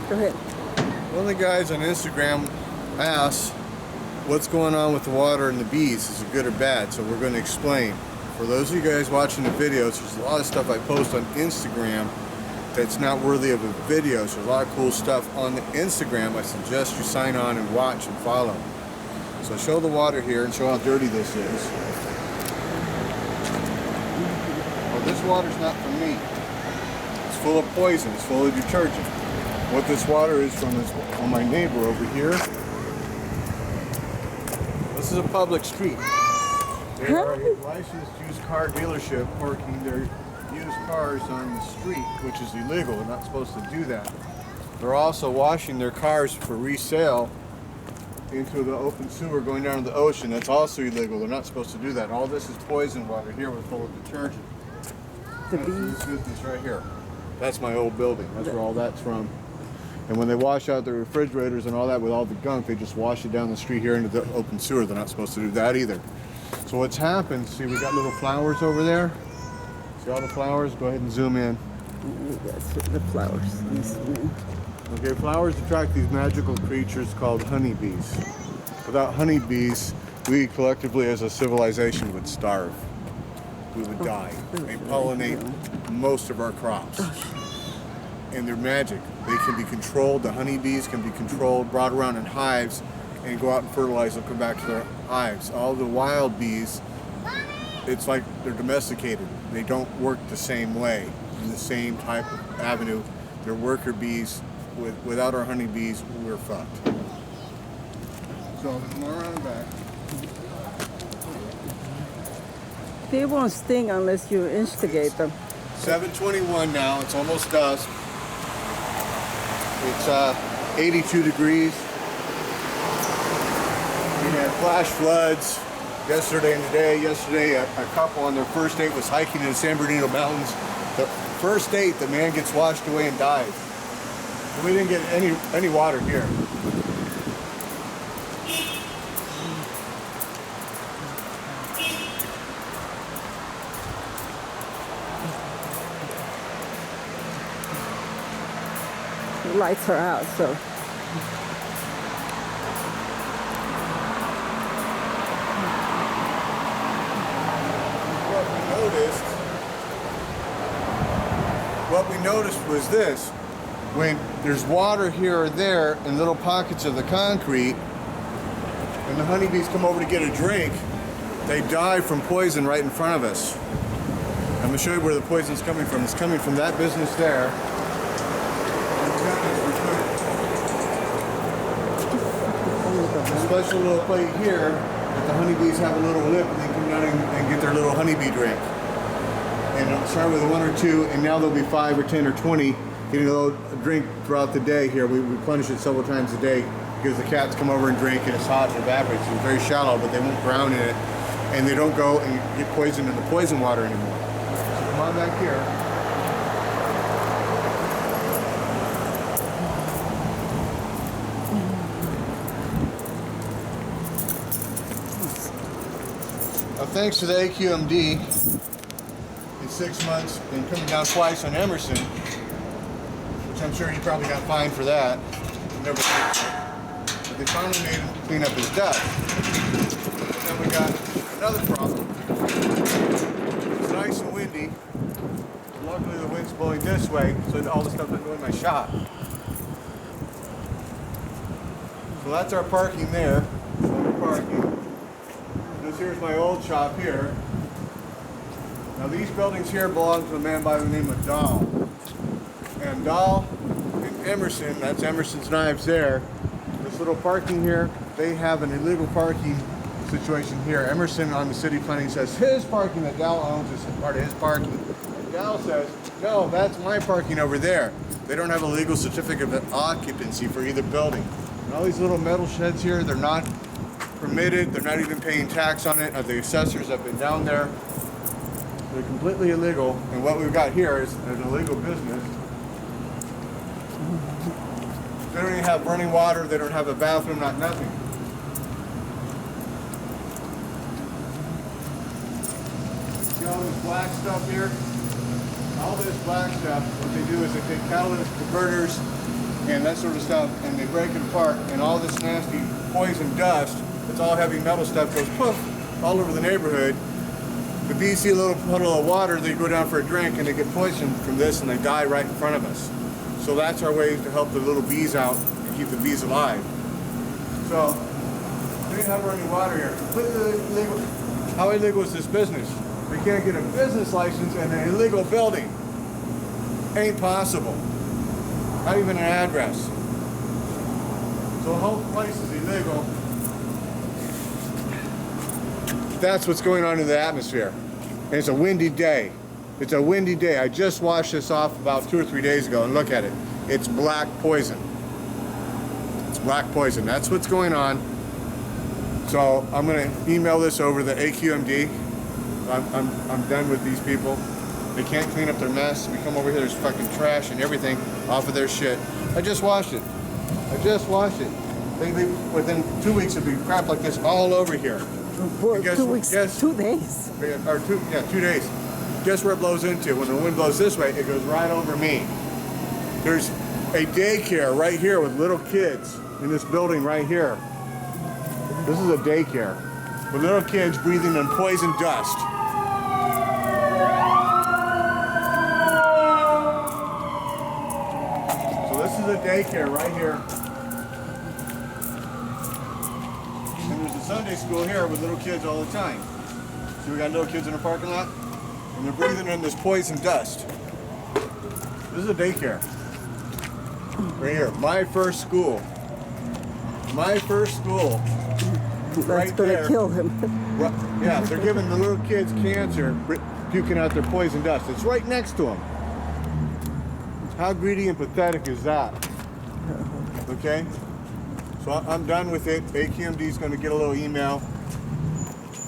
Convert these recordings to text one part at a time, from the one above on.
Go ahead. One of the guys on Instagram asked what's going on with the water and the bees. Is it good or bad? So we're going to explain. For those of you guys watching the videos, there's a lot of stuff I post on Instagram that's not worthy of a video. So there's a lot of cool stuff on the Instagram. I suggest you sign on and watch and follow. So I'll show the water here and show how dirty this is. Well, this water's not from me. It's full of poison. It's full of detergent. What this water is from is on my neighbor over here. This is a public street. They are a licensed used car dealership parking their used cars on the street, which is illegal. They're not supposed to do that. They're also washing their cars for resale into the open sewer going down to the ocean. That's also illegal. They're not supposed to do that. All this is poison water here with full of detergent. That's this business right here. That's my old building. That's where all that's from. And when they wash out the refrigerators and all that with all the gunk, they just wash it down the street here into the open sewer. They're not supposed to do that either. So what's happened, see we got little flowers over there? See all the flowers? Go ahead and zoom in. That's the flowers. Okay, flowers attract these magical creatures called honeybees. Without honeybees, we collectively as a civilization would starve. We would die. They pollinate most of our crops. And they're magic. They can be controlled. The honeybees can be controlled, brought around in hives, and go out and fertilize. They'll come back to their hives. All the wild bees, it's like they're domesticated. They don't work the same way, in the same type of avenue. They're worker bees. Without our honeybees, we're fucked. So there's more around the back. They won't sting unless you instigate them. 7:21 now. It's almost dusk. It's 82 degrees. We had flash floods yesterday and today. Yesterday, a couple on their first date was hiking in the San Bernardino Mountains. The first date, the man gets washed away and dies. And we didn't get any water here. The lights are out, so. What we noticed was this. When there's water here or there in little pockets of the concrete, and the honeybees come over to get a drink, they die from poison right in front of us. I'm going to show you where the poison's coming from. It's coming from that business there. A special little plate here that the honeybees have a little lip and they come down and get their little honeybee drink. And it'll start with 1 or 2, and now there'll be 5 or 10 or 20 getting a little drink throughout the day here. We replenish it several times a day because the cats come over and drink and it's hot and evaporates. It's very shallow, but they won't drown in it. And they don't go and get poisoned in the poison water anymore. So come on back here. Now, thanks to the AQMD, in 6 months, been coming down twice on Emerson, which I'm sure he probably got fined for that. Never did. But they finally made him clean up his dust. Then we got another problem. It's nice and windy. Luckily the wind's blowing this way, so all the stuff doesn't go in my shop. So that's our parking there. Parking. This here's my old shop here. Now these buildings here belong to a man by the name of Dahl. And Dahl and Emerson, that's Emerson's Knives there. This little parking here, they have an illegal parking situation here. Emerson on the city planning says his parking that Dahl owns is part of his parking. And Dahl says, no, that's my parking over there. They don't have a legal certificate of occupancy for either building. And all these little metal sheds here, they're not permitted. They're not even paying tax on it. The assessors have been down there. They're completely illegal, and what we've got here is an illegal business. They don't even have running water, they don't have a bathroom, not nothing. See all this black stuff here? All this black stuff, what they do is they take catalytic converters and that sort of stuff, and they break it apart, and all this nasty poison dust, it's all heavy metal stuff, goes poof all over the neighborhood. The bees see a little puddle of water, they go down for a drink, and they get poisoned from this, and they die right in front of us. So that's our way to help the little bees out and keep the bees alive. So, we didn't have running water here. Completely illegal. How illegal is this business? We can't get a business license in an illegal building. Ain't possible. Not even an address. So the whole place is illegal. That's what's going on in the atmosphere. And it's a windy day. It's a windy day. I just washed this off about 2 or 3 days ago, and look at it. It's black poison. It's black poison. That's what's going on. So I'm going to email this over to the AQMD. I'm done with these people. They can't clean up their mess. We come over here, there's fucking trash and everything off of their shit. I just washed it. I just washed it. Within 2 weeks, it'd be crap like this all over here. For 2 weeks, 2 days. Or 2 days. Guess where it blows into? When the wind blows this way, it goes right over me. There's a daycare right here with little kids in this building right here. This is a daycare with little kids breathing in poison dust. So this is a daycare right here. And there's a Sunday school here with little kids all the time. See, we got little kids in the parking lot, and they're breathing in this poison dust. This is a daycare. Right here, my first school. My first school. That's Right gonna there. kill him. Right, yeah, they're giving the little kids cancer, puking out their poison dust. It's right next to them. How greedy and pathetic is that? Okay? So I'm done with it. AQMD is going to get a little email,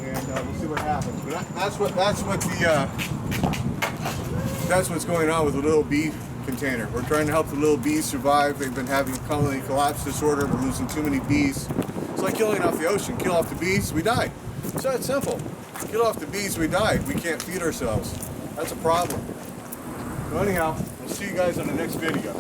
and we'll see what happens. But that's what's going on with the little bee container. We're trying to help the little bees survive. They've been having colony collapse disorder. We're losing too many bees. It's like killing off the ocean. Kill off the bees, we die. It's that simple. Kill off the bees, we die. We can't feed ourselves. That's a problem. So anyhow, we'll see you guys on the next video.